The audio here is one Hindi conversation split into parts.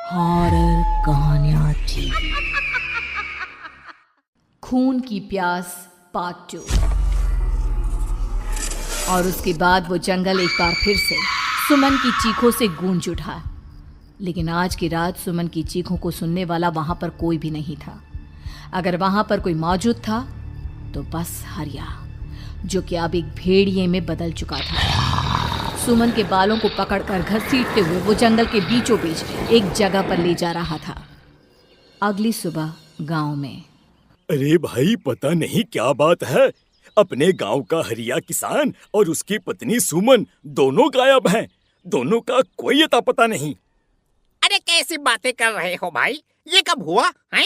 हॉरर कहानियां थी। खून की प्यास पार्ट 2। और उसके बाद वो जंगल एक बार फिर से सुमन की चीखों से गूंज उठा। लेकिन आज की रात सुमन की चीखों को सुनने वाला वहां पर कोई भी नहीं था। अगर वहां पर कोई मौजूद था तो बस हरिया, जो कि अब एक भेड़िए में बदल चुका था। सुमन के बालों को पकड़कर घसीटते हुए वो जंगल के बीचों बीच एक जगह पर ले जा रहा था। अगली सुबह गांव में। अरे भाई, पता नहीं क्या बात है, अपने गांव का हरिया किसान और उसकी पत्नी सुमन दोनों गायब हैं। दोनों का कोई अता पता नहीं। अरे कैसी बातें कर रहे हो भाई, ये कब हुआ है?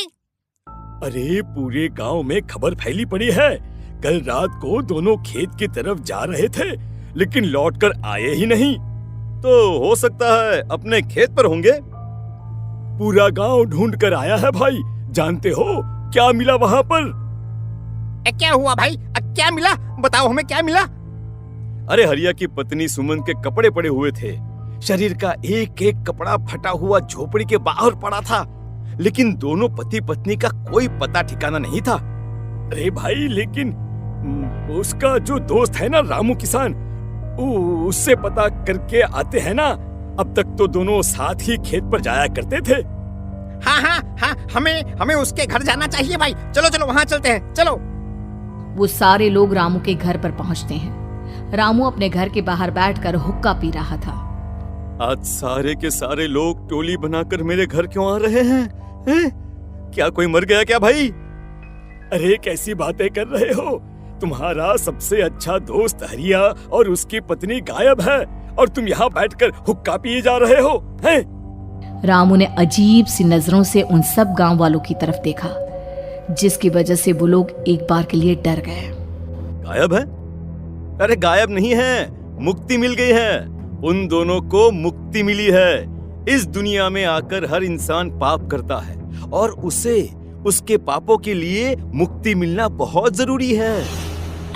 अरे पूरे गांव में खबर फैली पड़ी है। कल रात को दोनों खेत की तरफ जा रहे थे, लेकिन लौटकर आए ही नहीं। तो हो सकता है अपने खेत पर होंगे। पूरा गांव ढूंढ कर आया है भाई। जानते हो क्या मिला वहां पर? क्या हुआ भाई? क्या मिला? बताओ हमें, क्या मिला? अरे हरिया की पत्नी सुमन के कपड़े पड़े हुए थे। शरीर का एक एक कपड़ा फटा हुआ झोपड़ी के बाहर पड़ा था, लेकिन दोनों पति पत्नी का कोई पता ठिकाना नहीं था। अरे भाई, लेकिन उसका जो दोस्त है ना रामू किसान, उससे पता करके आते हैं ना। अब तक तो दोनों साथ ही खेत पर जाया करते थे। हाँ, हमें उसके घर जाना चाहिए भाई। चलो वहाँ चलते हैं, चलो। वो सारे लोग रामू के घर पर पहुंचते हैं। रामू अपने घर के बाहर बैठकर हुक्का पी रहा था। आज सारे के सारे लोग टोली बनाकर मेरे घर क्यों आ रहे हैं? क्या कोई मर गया क्या भाई? अरे कैसी बातें कर रहे हो? तुम्हारा सबसे अच्छा दोस्त हरिया और उसकी पत्नी गायब है, और तुम यहाँ बैठकर हुक्का पिए जा रहे हो हैं? रामू ने अजीब सी नजरों से उन सब गांव वालों की तरफ देखा, जिसकी वजह से वो लोग एक बार के लिए डर गए। गायब है? अरे गायब नहीं है, मुक्ति मिल गई है। उन दोनों को मुक्ति मिली है। इस दुनिया में आकर हर इंसान पाप करता है, और उसे उसके पापों के लिए मुक्ति मिलना बहुत जरूरी है।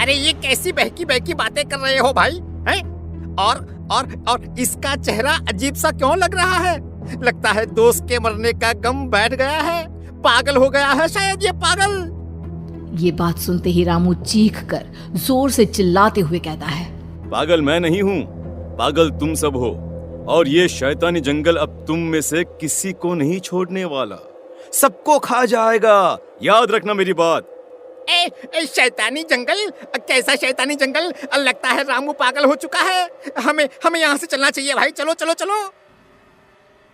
अरे ये कैसी बहकी बातें कर रहे हो भाई, हैं? और इसका चेहरा अजीब सा क्यों लग रहा है? लगता है दोस्त के मरने का गम बैठ गया है। पागल हो गया है शायद ये पागल। ये बात सुनते ही रामू चीख कर जोर से चिल्लाते हुए कहता है, पागल मैं नहीं हूँ, पागल तुम सब हो। और ये शैतानी जंगल अब तुम में से किसी को नहीं छोड़ने वाला, सबको खा जाएगा। याद रखना मेरी बात। शैतानी जंगल? कैसा शैतानी जंगल? लगता है रामू पागल हो चुका है। हमें यहाँ से चलना चाहिए भाई। चलो।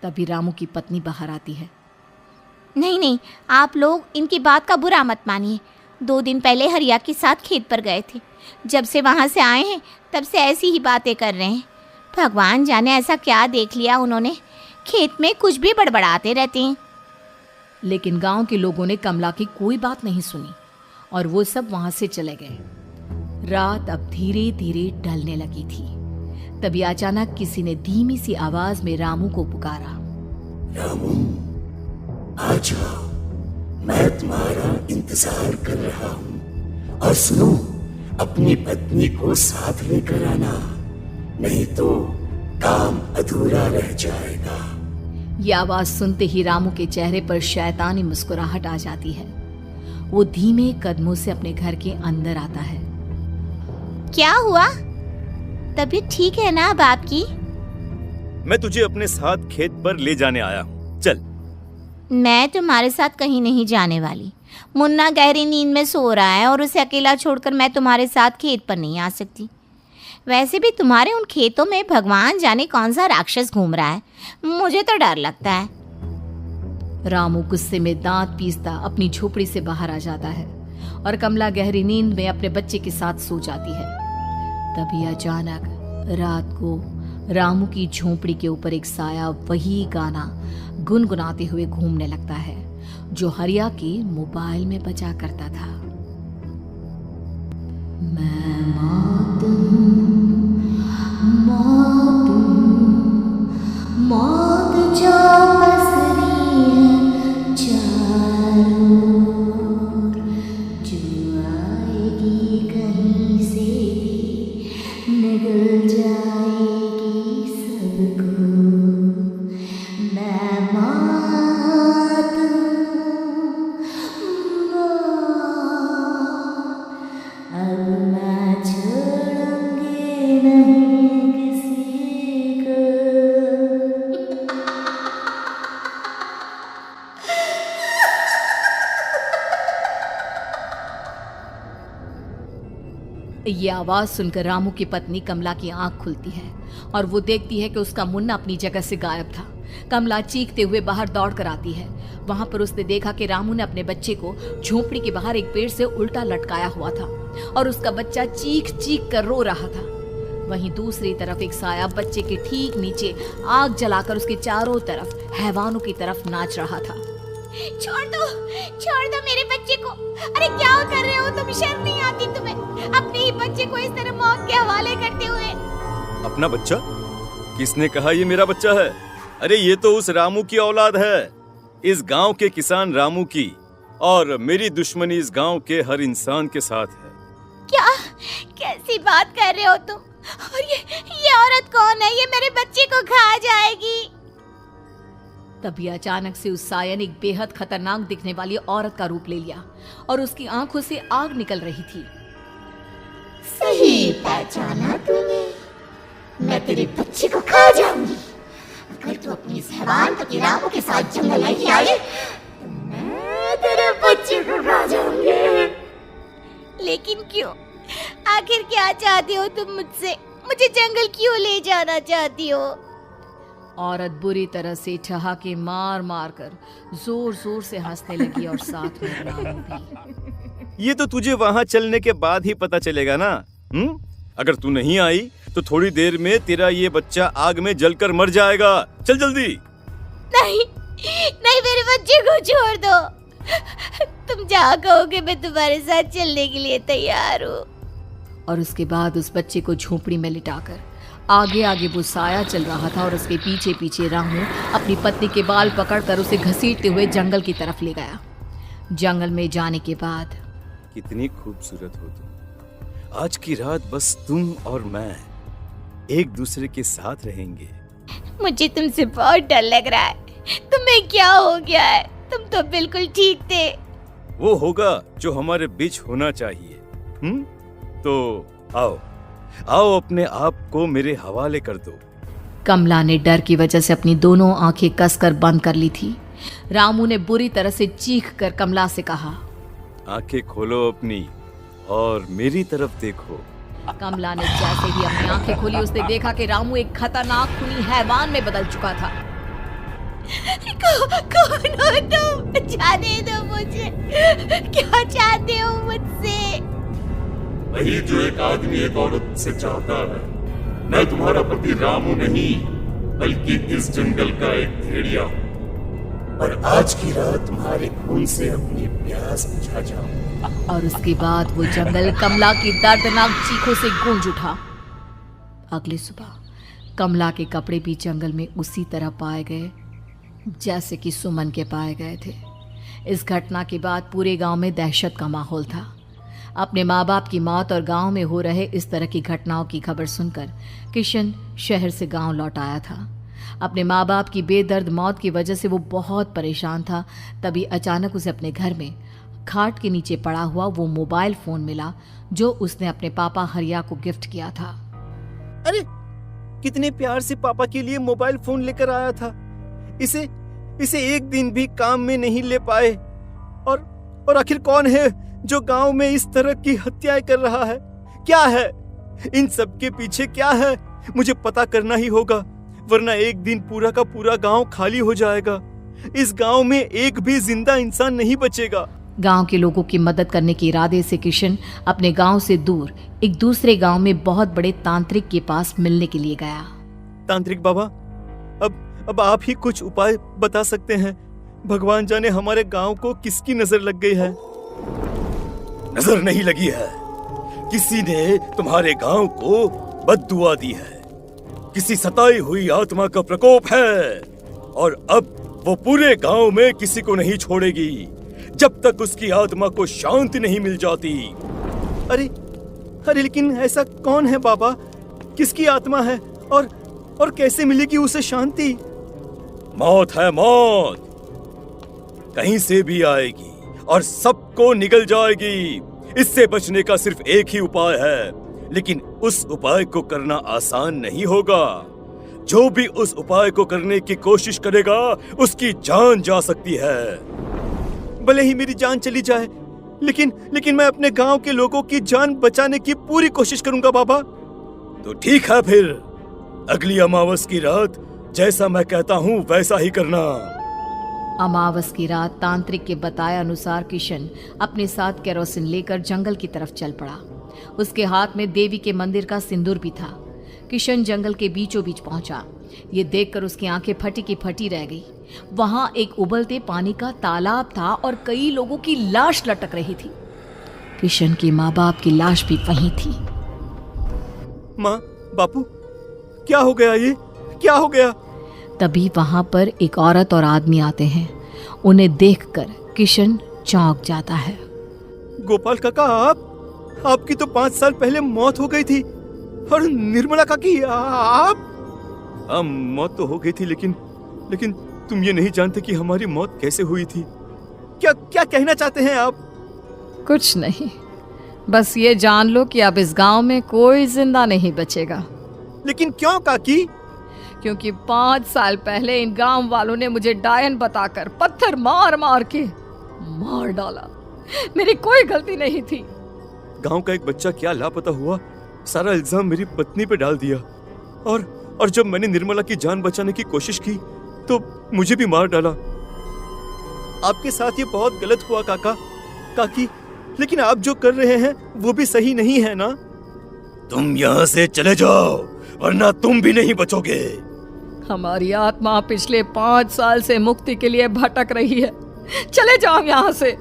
तभी रामू की पत्नी बाहर आती है। नहीं, आप लोग इनकी बात का बुरा मत मानिए। 2 दिन पहले हरिया के साथ खेत पर गए थे। जब से वहाँ से आए हैं तब से ऐसी ही बातें कर रहे हैं। भगवान जाने ऐसा क्या देख लिया उन्होंने, खेत में कुछ भी बड़बड़ाते रहते हैं। लेकिन गांव के लोगों ने कमला की कोई बात नहीं सुनी, और वो सब वहां से चले गए। रात अब धीरे धीरे ढलने लगी थी। तभी अचानक किसी ने धीमी सी आवाज में रामू को पुकारा। रामू, आ जाओ, मैं तुम्हारा इंतजार कर रहा हूँ। और सुनो, अपनी पत्नी को साथ लेकर आना, नहीं तो काम अधूरा रह जाएगा। ये आवाज सुनते ही रामू के चेहरे पर शैतानी मुस्कुराहट आ जाती है। वो धीमे कदमों से अपने घर के अंदर आता है। क्या हुआ? तबीयत ठीक है ना अब आपकी? मैं तुझे अपने साथ खेत पर ले जाने आया हूँ, चल। मैं तुम्हारे साथ कहीं नहीं जाने वाली। मुन्ना गहरी नींद में सो रहा है, और उसे अकेला छोड़कर मैं तुम्हारे साथ खेत पर नहीं आ सकती। वैसे भी तुम्हारे उन खेतों में भगवान जाने कौन सा राक्षस घूम रहा है, मुझे तो डर लगता है। रामू गुस्से में दांत पीसता अपनी झोपड़ी से बाहर आ जाता है, और कमला गहरी नींद में अपने बच्चे के साथ सो जाती है। तभी अचानक रात को रामू की झोपड़ी के ऊपर एक साया वही गाना गुनगुनाते हुए घूमने लगता है, जो हरिया के मोबाइल में बजा करता था। मैं मौत जो पसरी है चारों ओर, जो आएगी कहीं से भी निगल जाएगी सबको। मैं ये आवाज सुनकर रामू की पत्नी कमला की आंख खुलती है और वो देखती है कि उसका मुन्ना अपनी जगह से गायब था। कमला चीखते हुए बाहर दौड़ कर आती है। वहां पर उसने देखा कि रामू ने अपने बच्चे को झोपड़ी के बाहर एक पेड़ से उल्टा लटकाया हुआ था और उसका बच्चा चीख चीख कर रो रहा था। वहीं दूसरी तरफ एक साया बच्चे के ठीक नीचे आग जलाकर उसके चारों तरफ हैवानों की तरफ नाच रहा था। छोड़ दो मेरे बच्चे को। अरे क्या कर रहे हो तुम? शर्म नहीं आती तुम्हें अपने ही बच्चे को इस तरह मौत के हवाले करते हुए? अपना बच्चा? किसने कहा ये मेरा बच्चा है? अरे ये तो उस रामू की औलाद है, इस गांव के किसान रामू की, और मेरी दुश्मनी इस गांव के हर इंसान के साथ है। क्या? कैसी बात कर रहे हो तुम? और ये औरत कौन है? ये मेरे बच्चे को खा जाएगी। तभी अचानक से उस साया ने एक बेहद खतरनाक दिखने वाली औरत का रूप ले लिया और उसकी आंखों से आग निकल रही थी। सही पहचाना तूने, मैं तेरे बच्चे को खा जाऊंगी। अगर तू अपनी इस हैवान पति रामू के साथ जंगल नहीं आई तो मैं तेरे बच्चे को खा जाऊंगी। लेकिन क्यों? आखिर क्या चाहते हो तुम मुझसे? मुझे जंगल क्यों ले जाना चाहती हो? औरत बुरी तरह से ठहाके मार मार कर जोर जोर से हंसने लगी और साथ में रामू भी। ये तो तुझे वहाँ चलने के बाद ही पता चलेगा ना। अगर तू नहीं आई तो थोड़ी देर में तेरा ये बच्चा आग में जलकर मर जाएगा। चल जल्दी। नहीं नहीं, मेरे बच्चे को छोड़ दो। तुम जहाँ कहोगे मैं तुम्हारे साथ चलने के लिए तैयार हूँ। और उसके बाद उस बच्चे को झोपड़ी में लिटाकर आगे आगे वो साया चल रहा था और उसके पीछे पीछे रामू अपनी पत्नी के बाल पकड़कर उसे घसीटते हुए जंगल की तरफ ले गया। जंगल में जाने के बाद, कितनी खूबसूरत हो तुम। आज की रात बस तुम और मैं एक दूसरे के साथ रहेंगे। मुझे तुमसे बहुत डर लग रहा है। तुम्हें क्या हो गया है? तुम तो बिल्कुल ठीक थे। वो होगा जो हमारे बीच होना चाहिए। तो आओ आओ, अपने आप को मेरे हवाले कर दो। कमला ने डर की वजह से अपनी दोनों आंखें कसकर बंद कर ली थी। रामू ने बुरी तरह से चीख कर कमला से कहा, आंखें खोलो अपनी और मेरी तरफ देखो। कमला ने जैसे ही अपनी आंखें खोली उसने देखा कि रामू एक खतरनाक खूनी हैवान में बदल चुका था। कौन हो तुम? जाने दो मुझे। क्या चाहते हो मुझसे? वही जो एक आदमी एक औरत से चाहता है। मैं तुम्हारा पति रामू नहीं, बल्कि इस जंगल का एक भेड़िया हूँ, और आज की रात तुम्हारे खून से अपनी प्यास बुझा जाऊं। और उसके बाद वो जंगल कमला की दर्दनाक चीखों से गूंज उठा। अगली सुबह कमला के कपड़े भी जंगल में उसी तरह पाए गए जैसे कि सुमन के पाए गए थे। इस घटना के बाद पूरे गांव में दहशत का माहौल था। अपने माँ बाप की मौत और गांव में हो रहे इस तरह की घटनाओं की खबर सुनकर किशन शहर से गांव लौट आया था। अपने माँ बाप की बेदर्द मौत की वजह से वो बहुत परेशान था। तभी अचानक उसे अपने घर में खाट के नीचे पड़ा हुआ वो मोबाइल फोन मिला जो उसने अपने पापा हरिया को गिफ्ट किया था। अरे कितने प्यार से पापा के लिए मोबाइल फोन लेकर आया था। इसे एक दिन भी काम में नहीं ले पाए। और आखिर कौन है जो गांव में इस तरह की हत्याएं कर रहा है? क्या है इन सब के पीछे? क्या है? मुझे पता करना ही होगा, वरना एक दिन पूरा का पूरा गांव खाली हो जाएगा। इस गांव में एक भी जिंदा इंसान नहीं बचेगा। गांव के लोगों की मदद करने के इरादे से किशन अपने गांव से दूर एक दूसरे गांव में बहुत बड़े तांत्रिक के पास मिलने के लिए गया। तांत्रिक बाबा, अब आप ही कुछ उपाय बता सकते हैं। भगवान जाने हमारे गांव को किसकी नजर लग गई है। नजर नहीं लगी है, किसी ने तुम्हारे गांव को बद्दुआ दी है। किसी सताई हुई आत्मा का प्रकोप है और अब वो पूरे गांव में किसी को नहीं छोड़ेगी जब तक उसकी आत्मा को शांति नहीं मिल जाती। अरे लेकिन ऐसा कौन है बाबा? किसकी आत्मा है और कैसे मिलेगी उसे शांति? मौत है मौत, कहीं से भी आएगी और सबको निगल जाएगी। इससे बचने का सिर्फ एक ही उपाय है, लेकिन उस उपाय को करना आसान नहीं होगा। जो भी उस उपाय को करने की कोशिश करेगा उसकी जान जा सकती है। भले ही मेरी जान चली जाए, लेकिन मैं अपने गांव के लोगों की जान बचाने की पूरी कोशिश करूंगा बाबा। तो ठीक है, फिर अगली अमावस की रात जैसा मैं कहता हूँ वैसा ही करना। अमावस की रात तांत्रिक के बताए अनुसार किशन अपने साथ केरोसिन लेकर जंगल की तरफ चल पड़ा। उसके हाथ में देवी के मंदिर का सिंदूर भी था। किशन जंगल के बीचों बीच पहुंचा। ये देखकर उसकी आंखें फटी की फटी रह गई। वहां एक उबलते पानी का तालाब था और कई लोगों की लाश लटक रही थी। किशन के माँ बाप की लाश भी वहीं थी। माँ, बापू, क्या हो गया? ये क्या हो गया? तभी वहां पर एक औरत और आदमी आते हैं। उन्हें देखकर किशन चौंक जाता है। गोपाल काका, आपकी तो 5 साल पहले मौत हो गई थी। और निर्मला काकी, आप? हाँ, मौत तो हो गई थी, लेकिन तुम ये नहीं जानते कि हमारी मौत कैसे हुई थी। क्या कहना चाहते हैं आप? कुछ नहीं, बस ये जान लो कि अब इस गांव में कोई जिंदा नहीं बचेगा। लेकिन क्यों काकी? क्योंकि 5 साल पहले इन गांव वालों ने मुझे डायन बताकर पत्थर मार मार के मार डाला। मेरी कोई गलती नहीं थी। गांव का एक बच्चा क्या लापता हुआ, सारा इल्जाम मेरी पत्नी पे डाल दिया। और जब मैंने निर्मला की जान बचाने की कोशिश की तो मुझे भी मार डाला। आपके साथ ये बहुत गलत हुआ काकी, लेकिन आप जो कर रहे हैं वो भी सही नहीं है ना? तुम यहाँ से चले जाओ, वरना तुम भी नहीं बचोगे। हमारी आत्मा पिछले 5 साल से मुक्ति के लिए भटक रही है। चले जाओ यहाँ से।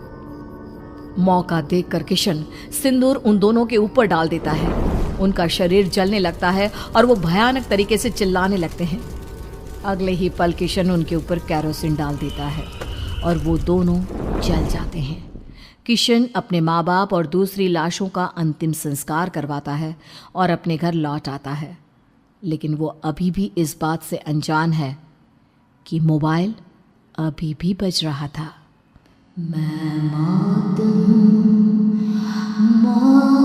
मौका देखकर किशन सिंदूर उन दोनों के ऊपर डाल देता है। उनका शरीर जलने लगता है और वो भयानक तरीके से चिल्लाने लगते हैं। अगले ही पल किशन उनके ऊपर केरोसिन डाल देता है और वो दोनों जल जाते हैं। किशन अपने माँ बाप और दूसरी लाशों का अंतिम संस्कार करवाता है और अपने घर लौट आता है। लेकिन वो अभी भी इस बात से अनजान है कि मोबाइल अभी भी बज रहा था। मैं मौत हूँ, मौत।